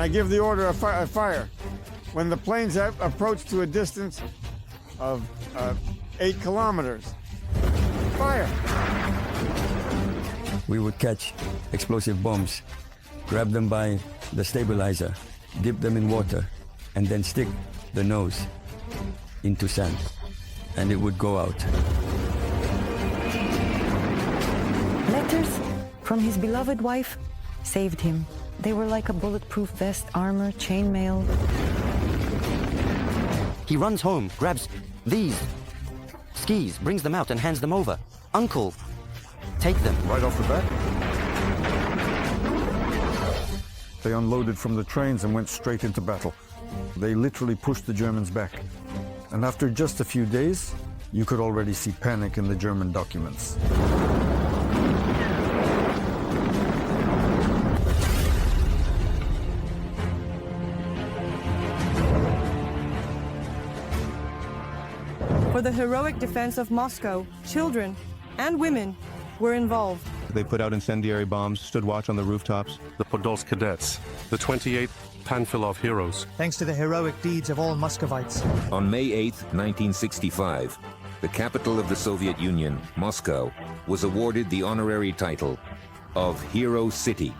I give the order of fire. When the planes approach to a distance of 8 kilometers, fire. We would catch explosive bombs, grab them by the stabilizer, dip them in water, and then stick the nose into sand, and it would go out. Letters from his beloved wife saved him. They were like a bulletproof vest, armor, chainmail. He runs home, grabs these skis, brings them out and hands them over. Uncle, take them. Right off the bat? They unloaded from the trains and went straight into battle. They literally pushed the Germans back. And after just a few days, you could already see panic in the German documents. For the heroic defense of Moscow, children and women were involved. They put out incendiary bombs, stood watch on the rooftops. The Podolsk cadets, the 28th Panfilov heroes. Thanks to the heroic deeds of all Muscovites. On May 8, 1965, the capital of the Soviet Union, Moscow, was awarded the honorary title of Hero City.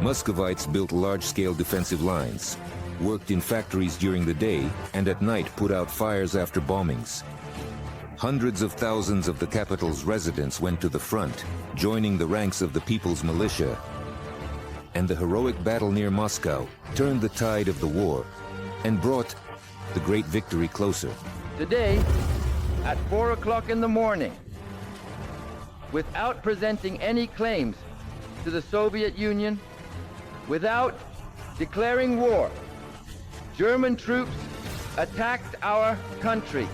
Muscovites built large-scale defensive lines, worked in factories during the day, and at night put out fires after bombings. Hundreds of thousands of the capital's residents went to the front, joining the ranks of the People's Militia. And the heroic battle near Moscow turned the tide of the war and brought the great victory closer. Today, at 4 o'clock in the morning, without presenting any claims to the Soviet Union, without declaring war, German troops attacked our country.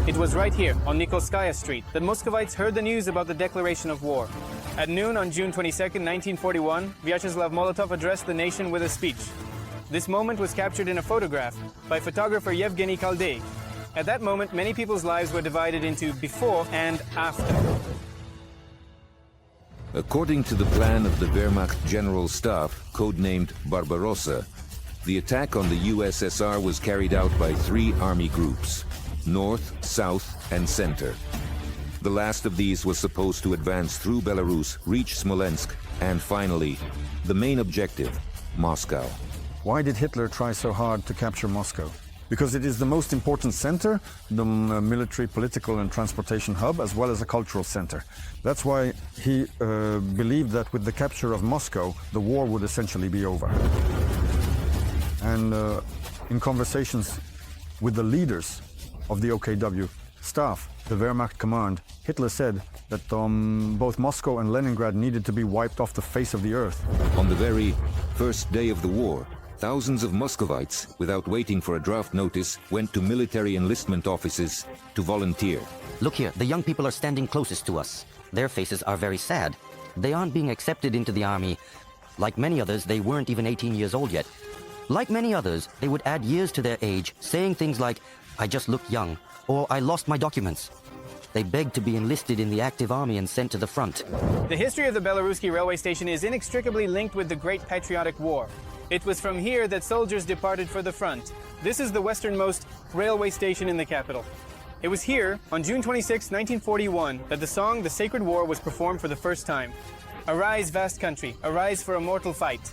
It was right here on Nikolskaya Street that Muscovites heard the news about the declaration of war. At noon on June 22, 1941, Vyacheslav Molotov addressed the nation with a speech. This moment was captured in a photograph by photographer Yevgeny Kaldey. At that moment, many people's lives were divided into before and after. According to the plan of the Wehrmacht General Staff, codenamed Barbarossa, the attack on the USSR was carried out by 3 army groups: North, South, and Center. The last of these was supposed to advance through Belarus, reach Smolensk, and finally, the main objective, Moscow. Why did Hitler try so hard to capture Moscow? Because it is the most important center, the military, political, and transportation hub, as well as a cultural center. That's why he believed that with the capture of Moscow, the war would essentially be over. And in conversations with the leaders of the OKW staff, the Wehrmacht command, Hitler said that both Moscow and Leningrad needed to be wiped off the face of the earth. On the very first day of the war, thousands of Muscovites, without waiting for a draft notice, went to military enlistment offices to volunteer. Look here, the young people are standing closest to us. Their faces are very sad. They aren't being accepted into the army. Like many others, they weren't even 18 years old yet. Like many others, they would add years to their age, saying things like, "I just look young," or "I lost my documents." They begged to be enlisted in the active army and sent to the front. The history of the Belaruski railway station is inextricably linked with the Great Patriotic War. It was from here that soldiers departed for the front. This is the westernmost railway station in the capital. It was here, on June 26, 1941, that the song The Sacred War was performed for the first time. Arise, vast country, arise for a mortal fight.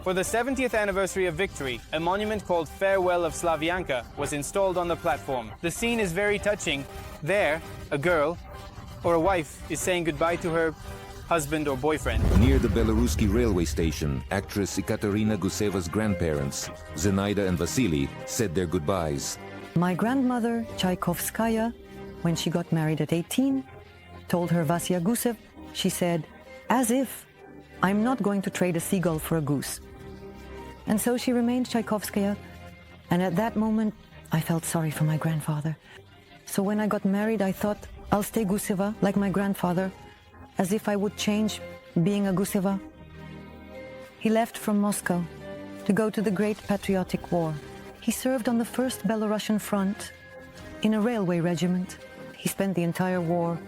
For the 70th anniversary of victory, a monument called Farewell of Slavyanka was installed on the platform. The scene is very touching. There, a girl or a wife is saying goodbye to her husband or boyfriend. Near the Belaruski railway station, actress Ekaterina Guseva's grandparents, Zenaida and Vasily, said their goodbyes. My grandmother, Tchaikovskaya, when she got married at 18, told her Vasya Gusev, she said, "As if I'm not going to trade a seagull for a goose." And so she remained Tchaikovskaya, and at that moment, I felt sorry for my grandfather. So when I got married, I thought, I'll stay Guseva, like my grandfather, as if I would change being a Guseva. He left from Moscow to go to the Great Patriotic War. He served on the 1st Belarusian front in a railway regiment. He spent the entire war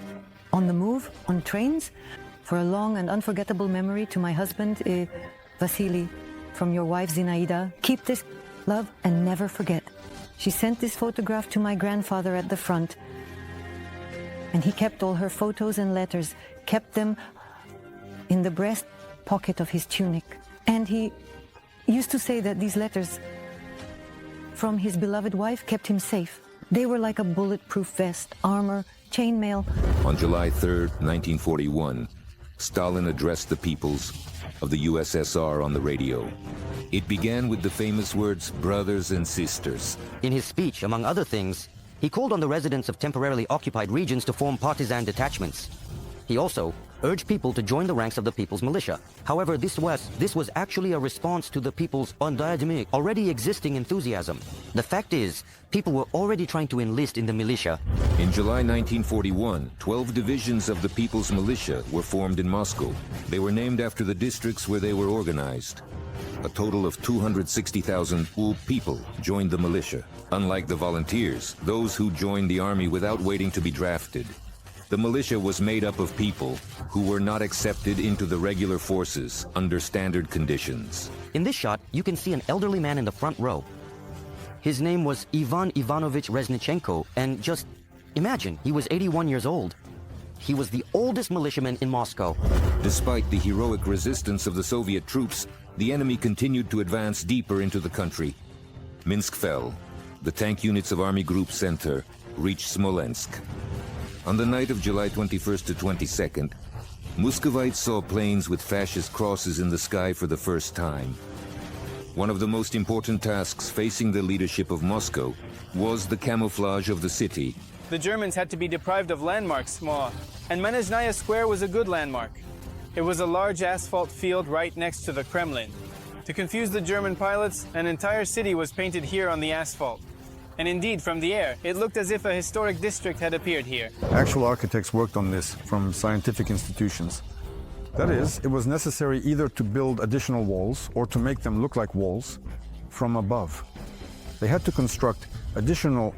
on the move, on trains, for a long and unforgettable memory to my husband, Vasily. from your wife Zinaida. Keep this, love, and never forget. She sent this photograph to my grandfather at the front, and he kept all her photos and letters, kept them in the breast pocket of his tunic. And he used to say that these letters from his beloved wife kept him safe. They were like a bulletproof vest, armor, chainmail. On July 3, 1941, Stalin addressed the peoples of the USSR on the radio. It began with the famous words, brothers and sisters. In his speech, among other things, he called on the residents of temporarily occupied regions to form partisan detachments. He also urged people to join the ranks of the People's Militia. However, this was actually a response to the people's undidemic, already existing enthusiasm. The fact is, people were already trying to enlist in the militia. In July 1941, 12 divisions of the People's Militia were formed in Moscow. They were named after the districts where they were organized. A total of 260,000 people joined the militia. Unlike the volunteers, those who joined the army without waiting to be drafted. The militia was made up of people who were not accepted into the regular forces under standard conditions. In this shot, you can see an elderly man in the front row. His name was Ivan Ivanovich Reznichenko, and just imagine, he was 81 years old. He was the oldest militiaman in Moscow. Despite the heroic resistance of the Soviet troops, the enemy continued to advance deeper into the country. Minsk fell. The tank units of Army Group Center reached Smolensk. On the night of July 21st to 22nd, Muscovites saw planes with fascist crosses in the sky for the first time. One of the most important tasks facing the leadership of Moscow was the camouflage of the city. The Germans had to be deprived of landmarks, and Menezhnaya Square was a good landmark. It was a large asphalt field right next to the Kremlin. To confuse the German pilots, an entire city was painted here on the asphalt. And indeed, from the air, it looked as if a historic district had appeared here. Actual architects worked on this from scientific institutions. That is, it was necessary either to build additional walls or to make them look like walls from above. They had to construct additional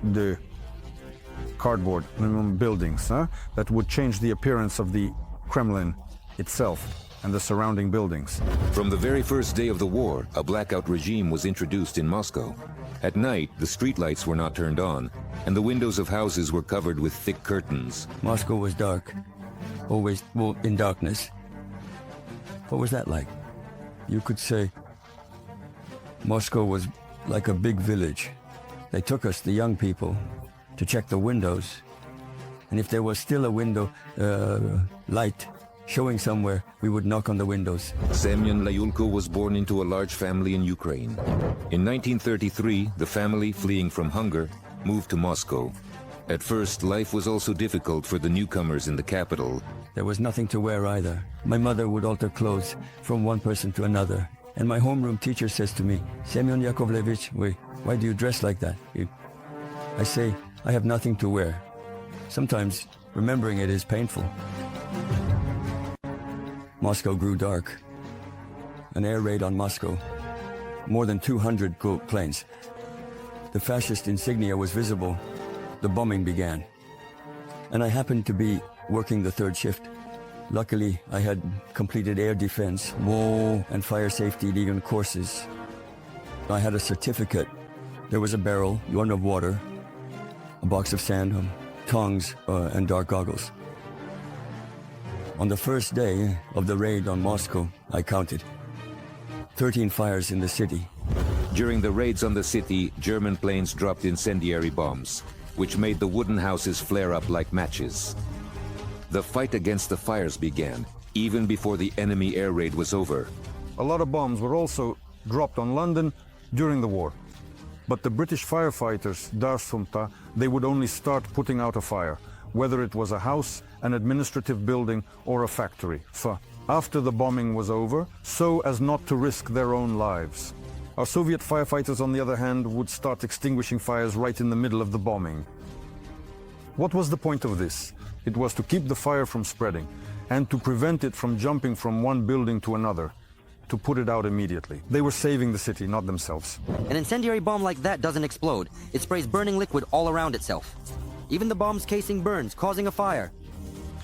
cardboard buildings that would change the appearance of the Kremlin itself and the surrounding buildings. From the very first day of the war, a blackout regime was introduced in Moscow. At night, the streetlights were not turned on, and the windows of houses were covered with thick curtains. Moscow was dark, always in darkness. What was that like? You could say Moscow was like a big village. They took us, the young people, to check the windows, and if there was still a window light showing somewhere, we would knock on the windows. Semyon Layulko was born into a large family in Ukraine. In 1933, the family, fleeing from hunger, moved to Moscow. At first, life was also difficult for the newcomers in the capital. There was nothing to wear either. My mother would alter clothes from one person to another. And my homeroom teacher says to me, Semyon Yakovlevich, why do you dress like that? I say, I have nothing to wear. Sometimes remembering it is painful. Moscow grew dark. An air raid on Moscow. More than 200 planes. The fascist insignia was visible. The bombing began. And I happened to be working the third shift. Luckily, I had completed air defense, wall and fire safety legal courses. I had a certificate. There was a barrel, one of water, a box of sand, tongs, and dark goggles. On the first day of the raid on Moscow, I counted 13 fires in the city. During the raids on the city, German planes dropped incendiary bombs, which made the wooden houses flare up like matches. The fight against the fires began, even before the enemy air raid was over. A lot of bombs were also dropped on London during the war. But the British firefighters, Darsumta, they would only start putting out a fire, whether it was a house, an administrative building, or a factory, after the bombing was over, so as not to risk their own lives. Our Soviet firefighters, on the other hand, would start extinguishing fires right in the middle of the bombing. What was the point of this? It was to keep the fire from spreading and to prevent it from jumping from one building to another, to put it out immediately. They were saving the city, not themselves. An incendiary bomb like that doesn't explode. It sprays burning liquid all around itself. Even the bomb's casing burns, causing a fire.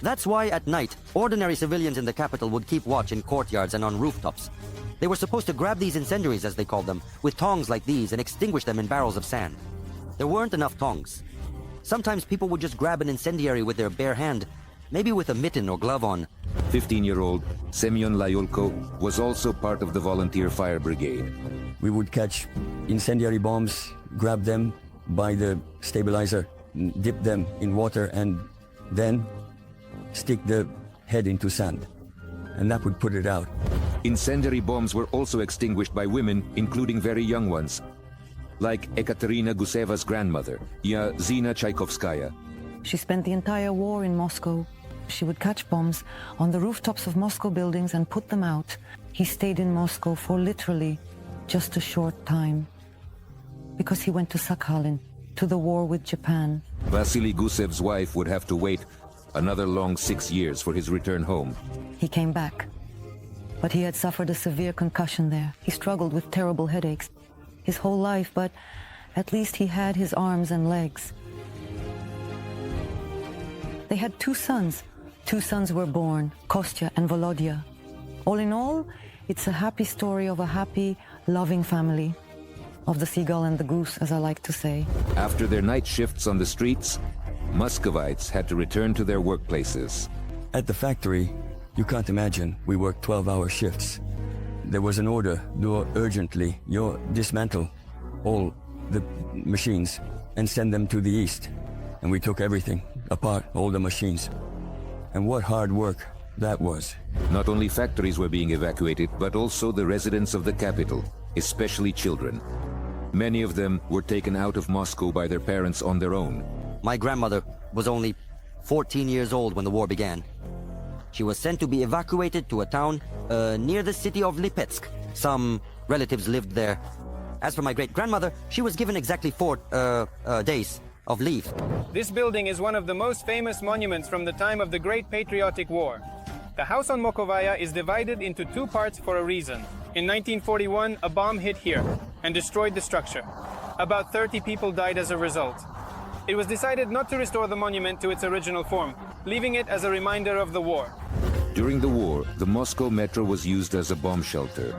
That's why at night, ordinary civilians in the capital would keep watch in courtyards and on rooftops. They were supposed to grab these incendiaries, as they called them, with tongs like these and extinguish them in barrels of sand. There weren't enough tongs. Sometimes people would just grab an incendiary with their bare hand, maybe with a mitten or glove on. 15-year-old Semyon Layulko was also part of the volunteer fire brigade. We would catch incendiary bombs, grab them by the stabilizer, dip them in water, and then stick the head into sand. And that would put it out. Incendiary bombs were also extinguished by women, including very young ones, like Ekaterina Guseva's grandmother, Zina Tchaikovskaya. She spent the entire war in Moscow. She would catch bombs on the rooftops of Moscow buildings and put them out. He stayed in Moscow for literally just a short time because he went to Sakhalin, to the war with Japan. Vasily Gusev's wife would have to wait another long 6 years for his return home. He came back, but he had suffered a severe concussion there. He struggled with terrible headaches his whole life, but at least he had his arms and legs. They had 2 sons. 2 sons were born, Kostya and Volodya. All in all, it's a happy story of a happy, loving family, of the Seagull and the Goose, as I like to say. After their night shifts on the streets, Muscovites had to return to their workplaces. At the factory, you can't imagine, we worked 12-hour shifts. There was an order, do urgently, dismantle all the machines and send them to the east. And we took everything apart, all the machines. And what hard work that was. Not only factories were being evacuated, but also the residents of the capital, especially children. Many of them were taken out of Moscow by their parents on their own. My grandmother was only 14 years old when the war began. She was sent to be evacuated to a town near the city of Lipetsk. Some relatives lived there. As for my great-grandmother, she was given exactly 4 days of leave. This building is one of the most famous monuments from the time of the Great Patriotic War. The house on Mokovaya is divided into 2 parts for a reason. In 1941, a bomb hit here and destroyed the structure. About 30 people died as a result. It was decided not to restore the monument to its original form, leaving it as a reminder of the war. During the war, the Moscow metro was used as a bomb shelter.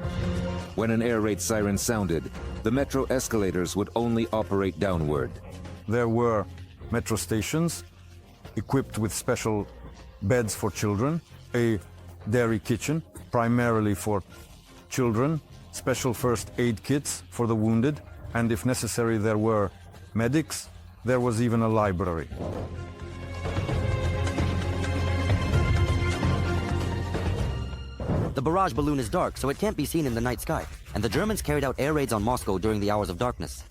When an air raid siren sounded, the metro escalators would only operate downward. There were metro stations equipped with special beds for children, a dairy kitchen, primarily for children, special first aid kits for the wounded, and if necessary there were medics. There was even a library. The barrage balloon is dark, so it can't be seen in the night sky, and the Germans carried out air raids on Moscow during the hours of darkness.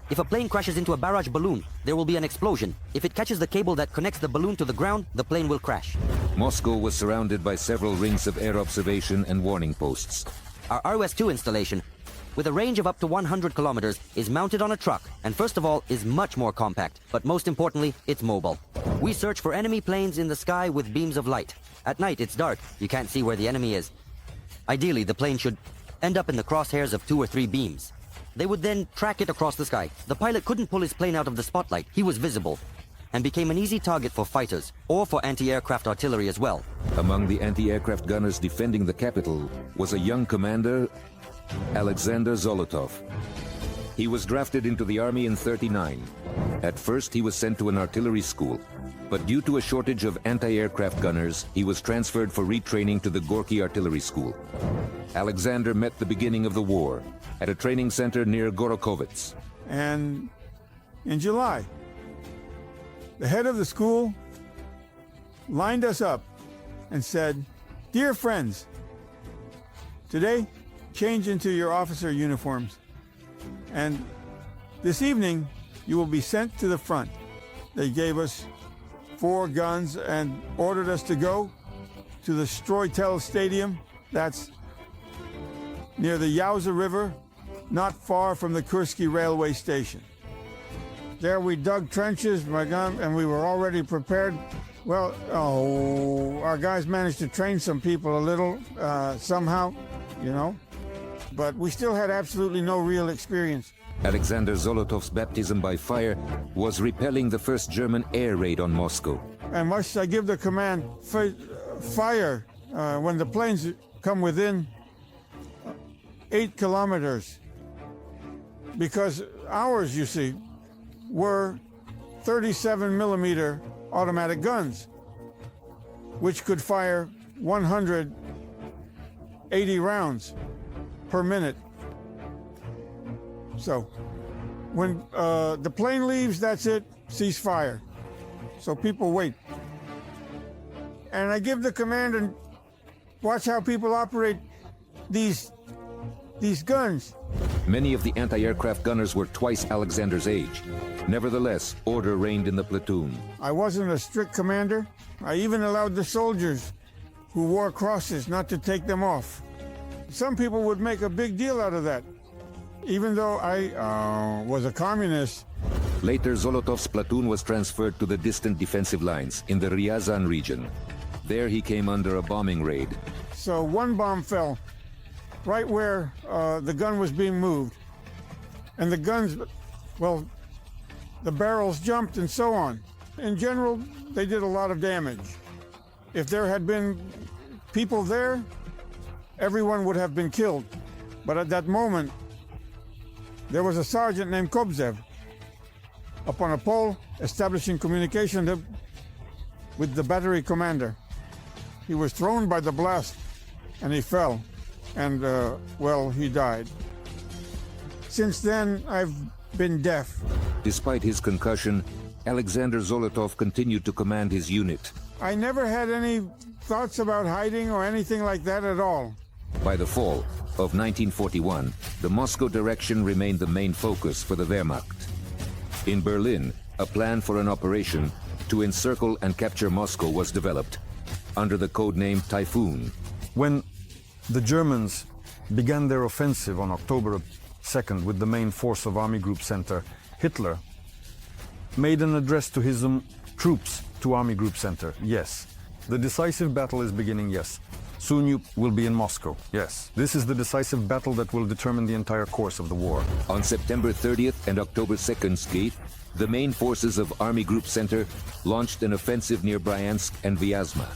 If a plane crashes into a barrage balloon, there will be an explosion. If it catches the cable that connects the balloon to the ground, the plane will crash. Moscow was surrounded by several rings of air observation and warning posts. Our ROS-2 installation, with a range of up to 100 kilometers, is mounted on a truck, and first of all, is much more compact, but most importantly, it's mobile. We search for enemy planes in the sky with beams of light. At night, it's dark. You can't see where the enemy is. Ideally, the plane should end up in the crosshairs of 2 or 3 beams. They would then track it across the sky. The pilot couldn't pull his plane out of the spotlight. He was visible, and became an easy target for fighters, or for anti-aircraft artillery as well. Among the anti-aircraft gunners defending the capital was a young commander, Alexander Zolotov. He was drafted into the army in '39. At first, he was sent to an artillery school, but due to a shortage of anti-aircraft gunners, he was transferred for retraining to the Gorky Artillery School. Alexander met the beginning of the war at a training center near Gorokovets. And in July, the head of the school lined us up and said, "Dear friends, today, change into your officer uniforms. And this evening, you will be sent to the front." They gave us 4 guns and ordered us to go to the Stroitel Stadium. That's near the Yauza River, not far from the Kursky railway station. There we dug trenches, my gun, and we were already prepared. Well, our guys managed to train some people a little, somehow, you know. But we still had absolutely no real experience. Alexander Zolotov's baptism by fire was repelling the first German air raid on Moscow. and must I give the command, fire, when the planes come within 8 kilometers. Because ours, you see, were 37 millimeter automatic guns, which could fire 180 rounds per minute. So when the plane leaves, that's it, cease fire. So people wait. And I give the command and watch how people operate these guns. Many of the anti-aircraft gunners were twice Alexander's age. Nevertheless, order reigned in the platoon. I wasn't a strict commander. I even allowed the soldiers who wore crosses not to take them off. Some people would make a big deal out of that. Even though I was a communist. Later, Zolotov's platoon was transferred to the distant defensive lines in the Ryazan region. There he came under a bombing raid. So one bomb fell right where the gun was being moved. And the guns, well, the barrels jumped and so on. In general, they did a lot of damage. If there had been people there, everyone would have been killed. But at that moment, there was a sergeant named Kobzev up on a pole establishing communication with the battery commander. He was thrown by the blast and he fell. And, well, he died. Since then, I've been deaf. Despite his concussion, Alexander Zolotov continued to command his unit. I never had any thoughts about hiding or anything like that at all. By the fall of 1941, the Moscow direction remained the main focus for the Wehrmacht. In Berlin, a plan for an operation to encircle and capture Moscow was developed under the codename Typhoon. When the Germans began their offensive on October 2nd with the main force of Army Group Center, Hitler made an address to his troops to Army Group Center. Yes. The decisive battle is beginning, yes. Soon you will be in Moscow, yes. This is the decisive battle that will determine the entire course of the war. On September 30th and October 2nd, the main forces of Army Group Center launched an offensive near Bryansk and Vyazma.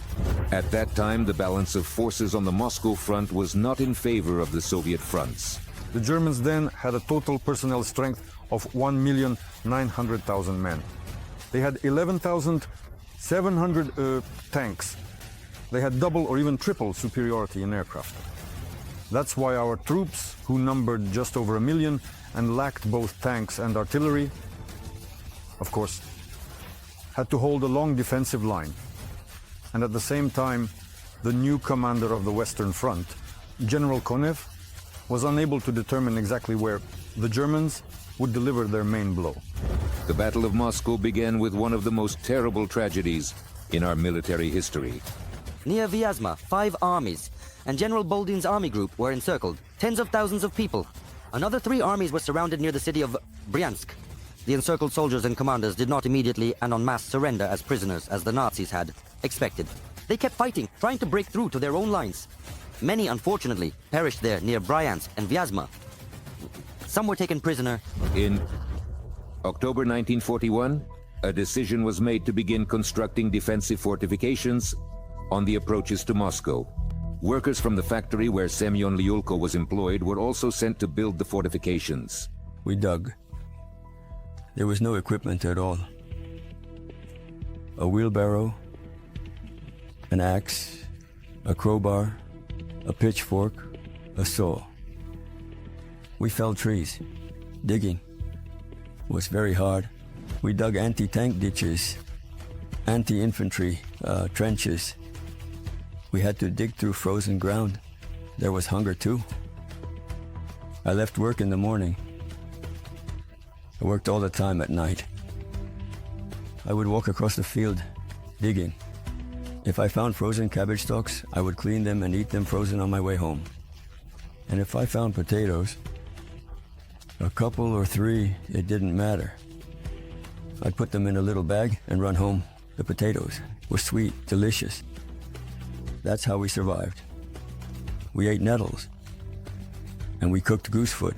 At that time, the balance of forces on the Moscow front was not in favor of the Soviet fronts. The Germans then had a total personnel strength of 1,900,000 men. They had 11,700 tanks. They had double or even triple superiority in aircraft. That's why our troops, who numbered just over 1 million and lacked both tanks and artillery, of course, had to hold a long defensive line. And at the same time, the new commander of the Western Front, General Konev, was unable to determine exactly where the Germans would deliver their main blow. The Battle of Moscow began with one of the most terrible tragedies in our military history. Near Vyazma, 5 armies and General Boldin's army group were encircled, tens of thousands of people. Another 3 armies were surrounded near the city of Bryansk. The encircled soldiers and commanders did not immediately and en masse surrender as prisoners, as the Nazis had expected. They kept fighting, trying to break through to their own lines. Many, unfortunately, perished there near Bryansk and Vyazma. Some were taken prisoner. In October 1941, a decision was made to begin constructing defensive fortifications on the approaches to Moscow. Workers from the factory where Semyon Lyulko was employed were also sent to build the fortifications. We dug. There was no equipment at all. A wheelbarrow, an axe, a crowbar, a pitchfork, a saw. We felled trees. Digging was very hard. We dug anti-tank ditches, anti-infantry trenches. We had to dig through frozen ground. There was hunger too. I left work in the morning. I worked all the time at night. I would walk across the field, digging. If I found frozen cabbage stalks, I would clean them and eat them frozen on my way home. And if I found potatoes, a couple or 3, it didn't matter. I'd put them in a little bag and run home. The potatoes were sweet, delicious. That's how we survived. We ate nettles, and we cooked goose foot,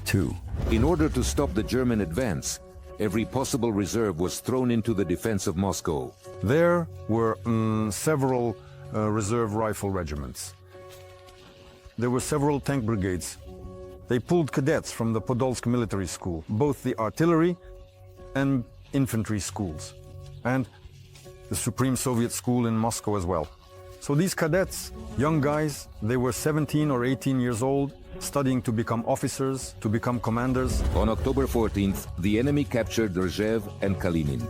too. In order to stop the German advance, every possible reserve was thrown into the defense of Moscow. There were several reserve rifle regiments. There were several tank brigades. They pulled cadets from the Podolsk military school, both the artillery and infantry schools, and the Supreme Soviet School in Moscow as well. So these cadets, young guys, they were 17 or 18 years old, studying to become officers, to become commanders. On October 14th, the enemy captured Rzhev and Kalinin.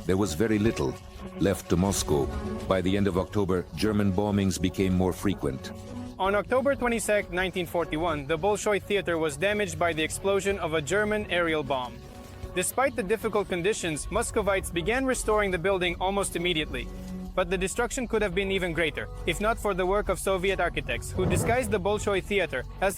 There was very little left to Moscow. By the end of October, German bombings became more frequent. On October 22, 1941, the Bolshoi Theater was damaged by the explosion of a German aerial bomb. Despite the difficult conditions, Muscovites began restoring the building almost immediately. But the destruction could have been even greater, if not for the work of Soviet architects, who disguised the Bolshoi Theater as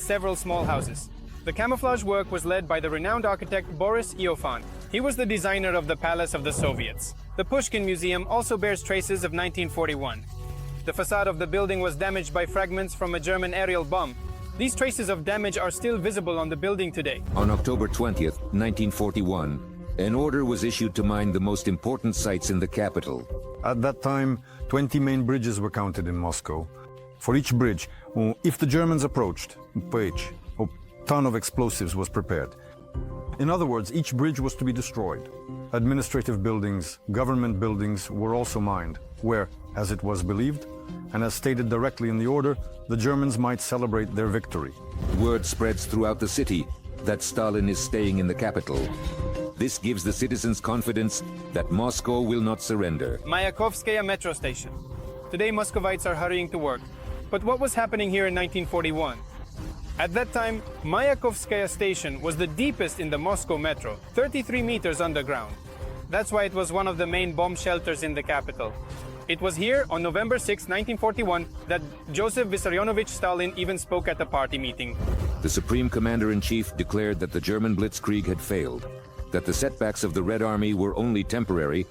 several small houses. The camouflage work was led by the renowned architect Boris Iofan. He was the designer of the Palace of the Soviets. The Pushkin Museum also bears traces of 1941. The facade of the building was damaged by fragments from a German aerial bomb. These traces of damage are still visible on the building today. On October 20th, 1941, an order was issued to mine the most important sites in the capital. At that time, 20 main bridges were counted in Moscow. For each bridge, if the Germans approached, a ton of explosives was prepared. In other words, each bridge was to be destroyed. Administrative buildings, government buildings were also mined, where, as it was believed, and as stated directly in the order, the Germans might celebrate their victory. Word spreads throughout the city that Stalin is staying in the capital. This gives the citizens confidence that Moscow will not surrender. Mayakovskaya metro station. Today, Muscovites are hurrying to work. But what was happening here in 1941? At that time, Mayakovskaya station was the deepest in the Moscow metro, 33 meters underground. That's why it was one of the main bomb shelters in the capital. It was here on November 6, 1941, that Joseph Vissarionovich Stalin even spoke at a party meeting. The Supreme Commander-in-Chief declared that the German blitzkrieg had failed, that the setbacks of the Red Army were only temporary,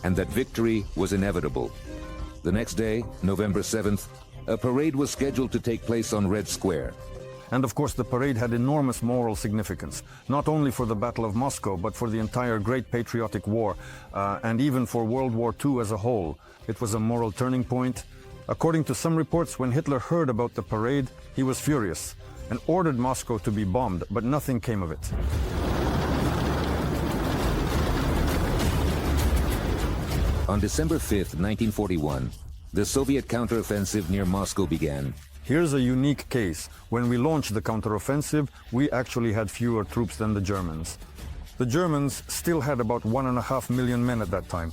and that victory was inevitable. The next day, November 7th, a parade was scheduled to take place on Red Square. And of course, the parade had enormous moral significance, not only for the Battle of Moscow, but for the entire Great Patriotic War, and even for World War II as a whole. It was a moral turning point. According to some reports, when Hitler heard about the parade, he was furious and ordered Moscow to be bombed, but nothing came of it. On December 5th, 1941, the Soviet counteroffensive near Moscow began. Here's a unique case. When we launched the counteroffensive, we actually had fewer troops than the Germans. The Germans still had about 1.5 million men at that time.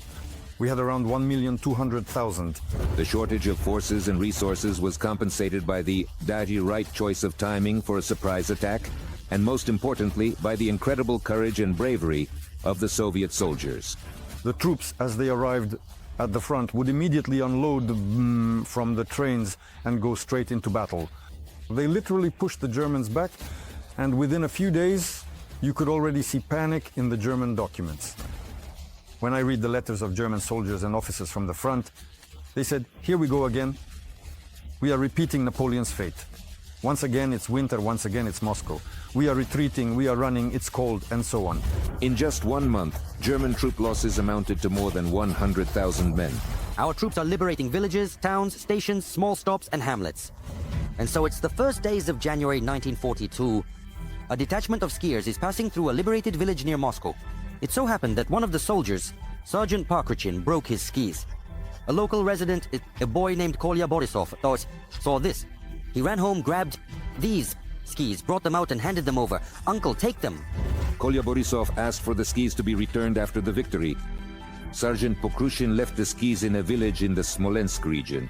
We had around 1,200,000. The shortage of forces and resources was compensated by the right choice of timing for a surprise attack, and most importantly, by the incredible courage and bravery of the Soviet soldiers. The troops, as they arrived at the front, would immediately unload from the trains and go straight into battle. They literally pushed the Germans back, and within a few days, you could already see panic in the German documents. When I read the letters of German soldiers and officers from the front, they said, "Here we go again. We are repeating Napoleon's fate. Once again, it's winter, once again, it's Moscow. We are retreating, we are running, it's cold," and so on. In just 1 month, German troop losses amounted to more than 100,000 men. Our troops are liberating villages, towns, stations, small stops, and hamlets. And so it's the first days of January 1942. A detachment of skiers is passing through a liberated village near Moscow. It so happened that one of the soldiers, Sergeant Parkrichin, broke his skis. A local resident, a boy named Kolya Borisov, saw this. He ran home, grabbed these skis, brought them out and handed them over. "Uncle, take them." Kolya Borisov asked for the skis to be returned after the victory. Sergeant Pokrushin left the skis in a village in the Smolensk region,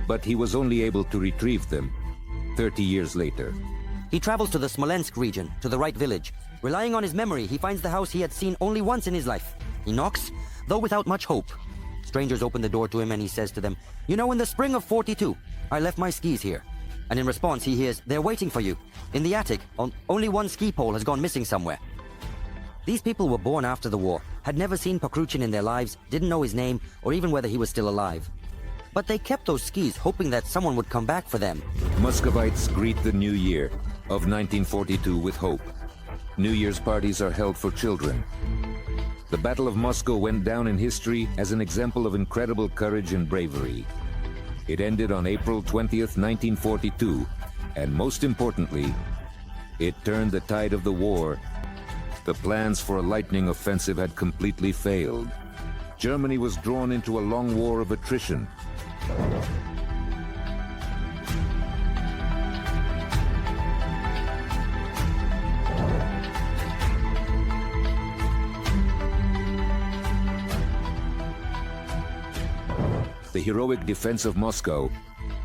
but he was only able to retrieve them 30 years later. He travels to the Smolensk region, to the right village. Relying on his memory, he finds the house he had seen only once in his life. He knocks, though without much hope. Strangers open the door to him and he says to them, "You know, in the spring of '42, I left my skis here." And in response, he hears, "They're waiting for you. In the attic, only one ski pole has gone missing somewhere." These people were born after the war, had never seen Pokrushin in their lives, didn't know his name, or even whether he was still alive. But they kept those skis, hoping that someone would come back for them. Muscovites greet the new year of 1942 with hope. New Year's parties are held for children. The Battle of Moscow went down in history as an example of incredible courage and bravery. It ended on April 20th, 1942, and most importantly, it turned the tide of the war. The plans for a lightning offensive had completely failed. Germany was drawn into a long war of attrition. The heroic defense of Moscow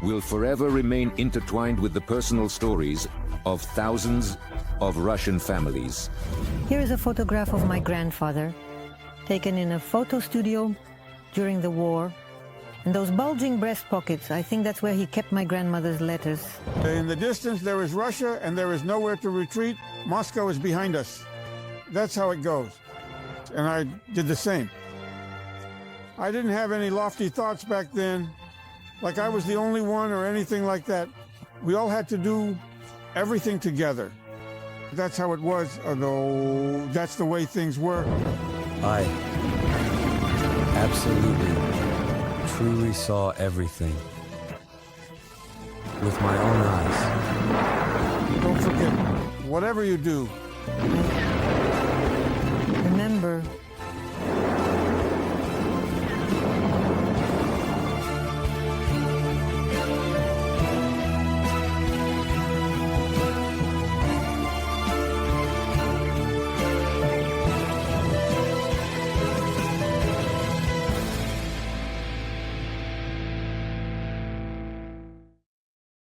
will forever remain intertwined with the personal stories of thousands of Russian families. Here is a photograph of my grandfather, taken in a photo studio during the war. And those bulging breast pockets, I think that's where he kept my grandmother's letters. In the distance, there is Russia, and there is nowhere to retreat. Moscow is behind us. That's how it goes. And I did the same. I didn't have any lofty thoughts back then, like I was the only one or anything like that. We all had to do everything together. That's how it was, although that's the way things were. I absolutely, truly saw everything with my own eyes. Don't forget, whatever you do,